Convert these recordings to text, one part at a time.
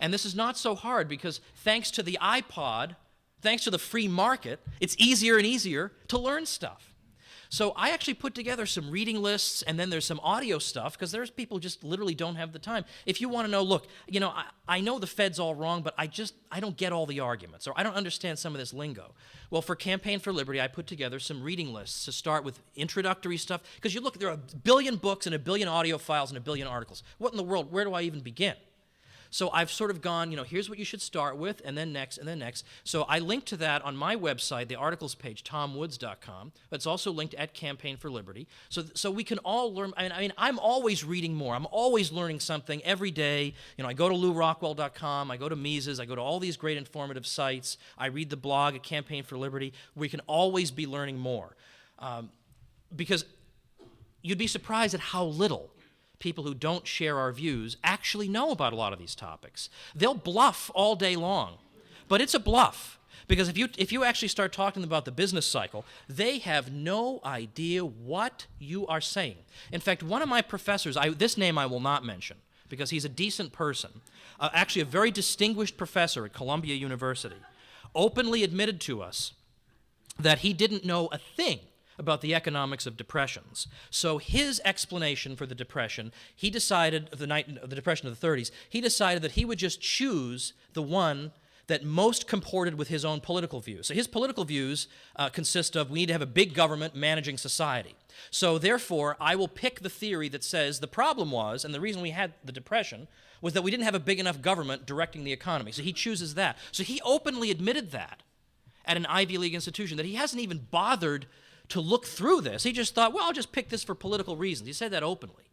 And this is not so hard because thanks to the iPod, thanks to the free market, it's easier and easier to learn stuff. So I actually put together some reading lists, and then there's some audio stuff, because there's people who just literally don't have the time. If you want to know, look, you know, I know the Fed's all wrong, but I don't get all the arguments, or I don't understand some of this lingo. Well, for Campaign for Liberty, I put together some reading lists to start with introductory stuff, because you look, there are a billion books and a billion audio files and a billion articles. What in the world, where do I even begin? So I've sort of gone, you know, here's what you should start with, and then next, and then next. So I linked to that on my website, the articles page, tomwoods.com. It's also linked at Campaign for Liberty. So we can all learn. I mean, I'm always reading more. I'm always learning something every day. You know, I go to LouRockwell.com, I go to Mises, I go to all these great informative sites. I read the blog at Campaign for Liberty. We can always be learning more. Because you'd be surprised at how little people who don't share our views actually know about a lot of these topics. They'll bluff all day long, but it's a bluff, because if you actually start talking about the business cycle, they have no idea what you are saying. In fact, one of my professors, this name I will not mention because he's a decent person, actually a very distinguished professor at Columbia University, openly admitted to us that he didn't know a thing about the economics of depressions. So his explanation for the depression, he decided, the depression of the 30s, he decided that he would just choose the one that most comported with his own political views. So his political views consist of, we need to have a big government managing society. So therefore, I will pick the theory that says the problem was, and the reason we had the depression, was that we didn't have a big enough government directing the economy. So he chooses that. So he openly admitted that at an Ivy League institution, that he hasn't even bothered to look through this. He just thought, well, I'll just pick this for political reasons. He said that openly.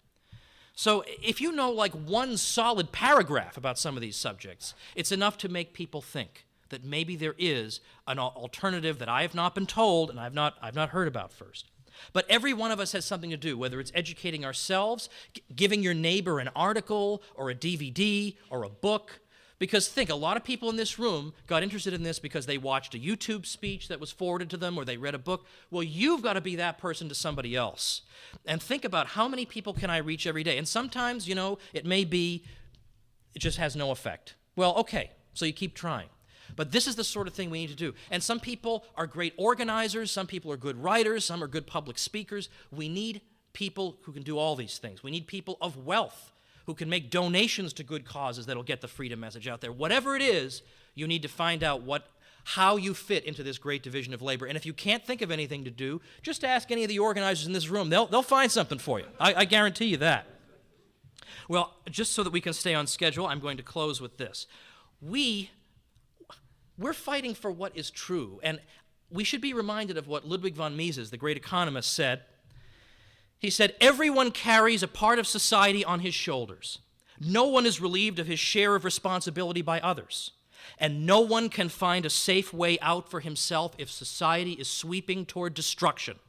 So if you know like one solid paragraph about some of these subjects, it's enough to make people think that maybe there is an alternative that I have not been told and I've not heard about first. But every one of us has something to do, whether it's educating ourselves, giving your neighbor an article or a DVD or a book. Because think, a lot of people in this room got interested in this because they watched a YouTube speech that was forwarded to them or they read a book. Well, you've got to be that person to somebody else. And think about how many people can I reach every day. And sometimes, you know, it may be, it just has no effect. Well, okay, so you keep trying. But this is the sort of thing we need to do. And some people are great organizers, some people are good writers, some are good public speakers. We need people who can do all these things. We need people of wealth who can make donations to good causes that'll get the freedom message out there. Whatever it is, you need to find out how you fit into this great division of labor. And if you can't think of anything to do, just ask any of the organizers in this room. They'll find something for you. I guarantee you that. Well, just so that we can stay on schedule, I'm going to close with this. We're fighting for what is true, and we should be reminded of what Ludwig von Mises, the great economist, said. He said, everyone carries a part of society on his shoulders. No one is relieved of his share of responsibility by others. And no one can find a safe way out for himself if society is sweeping toward destruction.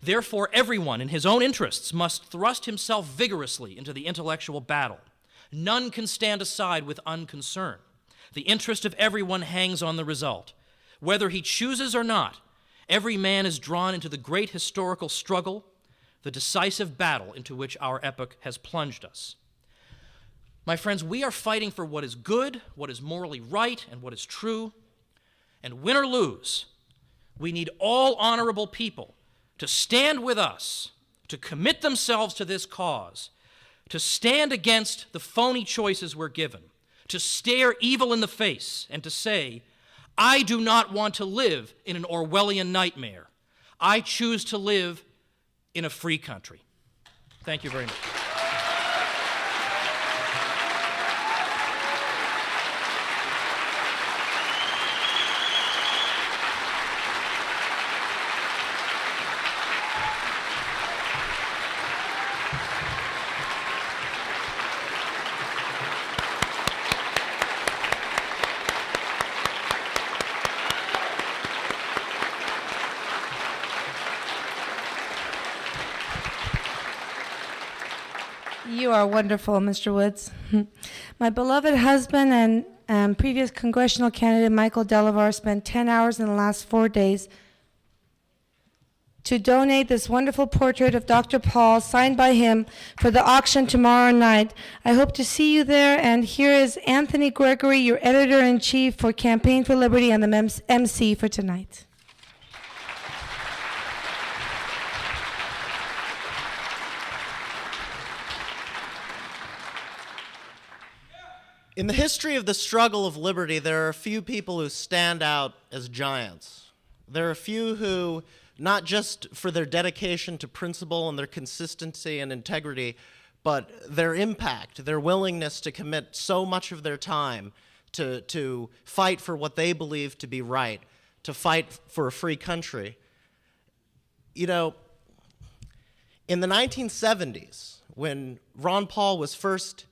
Therefore, everyone in his own interests must thrust himself vigorously into the intellectual battle. None can stand aside with unconcern. The interest of everyone hangs on the result. Whether he chooses or not, every man is drawn into the great historical struggle, the decisive battle into which our epoch has plunged us. My friends, we are fighting for what is good, what is morally right, and what is true. And win or lose, we need all honorable people to stand with us, to commit themselves to this cause, to stand against the phony choices we're given, to stare evil in the face and to say, I do not want to live in an Orwellian nightmare. I choose to live in a free country. Thank you very much. You are wonderful, Mr. Woods. My beloved husband and previous congressional candidate Michael Delavar spent 10 hours in the last 4 days to donate this wonderful portrait of Dr. Paul, signed by him, for the auction tomorrow night. I hope to see you there, and here is Anthony Gregory, your editor-in-chief for Campaign for Liberty and the MC for tonight. In the history of the struggle of liberty, there are a few people who stand out as giants. There are a few who, not just for their dedication to principle and their consistency and integrity, but their impact, their willingness to commit so much of their time to fight for what they believe to be right, to fight for a free country. You know, in the 1970s, when Ron Paul was first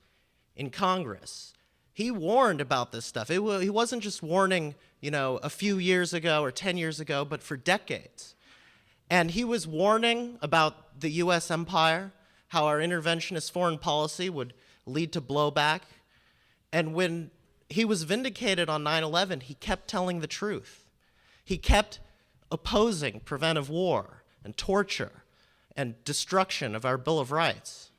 in Congress, he warned about this stuff. He wasn't just warning, you know, a few years ago or 10 years ago, but for decades. And he was warning about the U.S. empire, how our interventionist foreign policy would lead to blowback. And when he was vindicated on 9/11, he kept telling the truth. He kept opposing preventive war and torture and destruction of our Bill of Rights.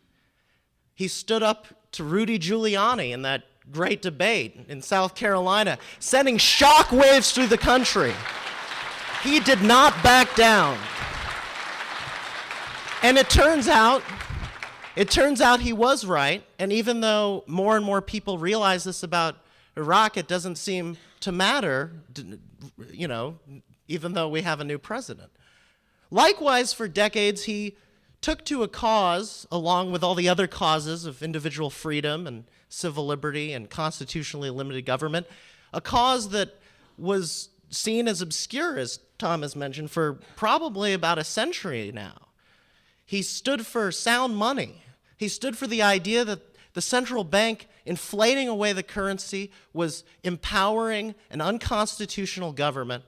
He stood up to Rudy Giuliani in that great debate in South Carolina, sending shock waves through the country. He did not back down. And it turns out he was right, and even though more and more people realize this about Iraq, it doesn't seem to matter, you know, even though we have a new president. Likewise, for decades, he took to a cause, along with all the other causes of individual freedom and civil liberty and constitutionally limited government, a cause that was seen as obscure, as Tom has mentioned, for probably about a century now. He stood for sound money. He stood for the idea that the central bank inflating away the currency was empowering an unconstitutional government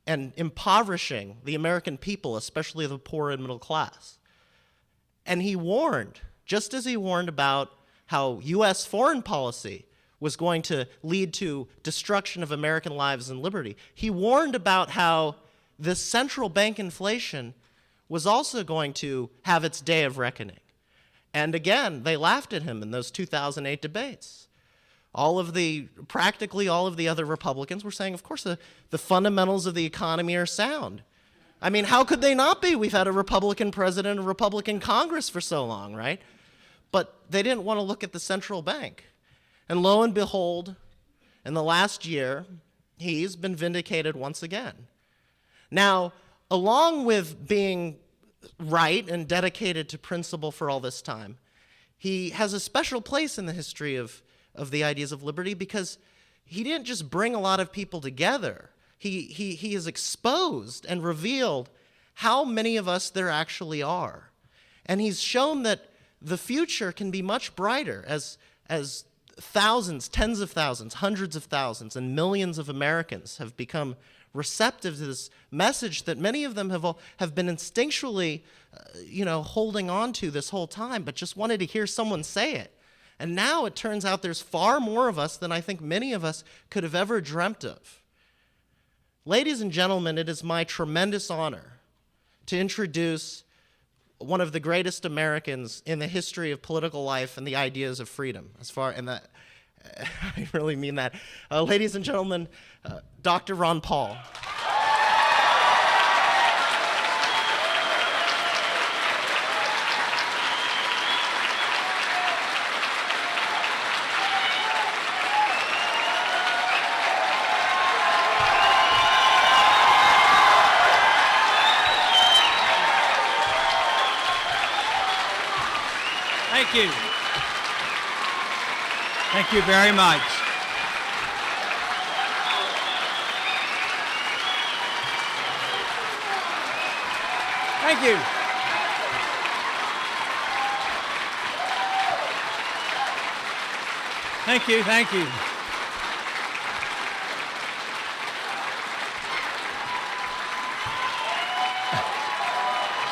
and impoverishing the American people, especially the poor and middle class. And he warned, just as he warned about how U.S. foreign policy was going to lead to destruction of American lives and liberty, he warned about how this central bank inflation was also going to have its day of reckoning. And again, they laughed at him in those 2008 debates. Practically all of the other Republicans were saying, of course, the fundamentals of the economy are sound. I mean, how could they not be? We've had a Republican president, a Republican Congress for so long, right? But they didn't want to look at the central bank. And lo and behold, in the last year, he's been vindicated once again. Now, along with being right and dedicated to principle for all this time, he has a special place in the history of the ideas of liberty because he didn't just bring a lot of people together. He has exposed and revealed how many of us there actually are. And he's shown that the future can be much brighter as thousands, tens of thousands, hundreds of thousands, and millions of Americans have become receptive to this message that many of them have been instinctually, holding on to this whole time, but just wanted to hear someone say it. And now it turns out there's far more of us than I think many of us could have ever dreamt of. Ladies and gentlemen, it is my tremendous honor to introduce one of the greatest Americans in the history of political life and the ideas of freedom. I really mean that. Ladies and gentlemen, Dr. Ron Paul. Thank you. Thank you very much. Thank you. Thank you, thank you.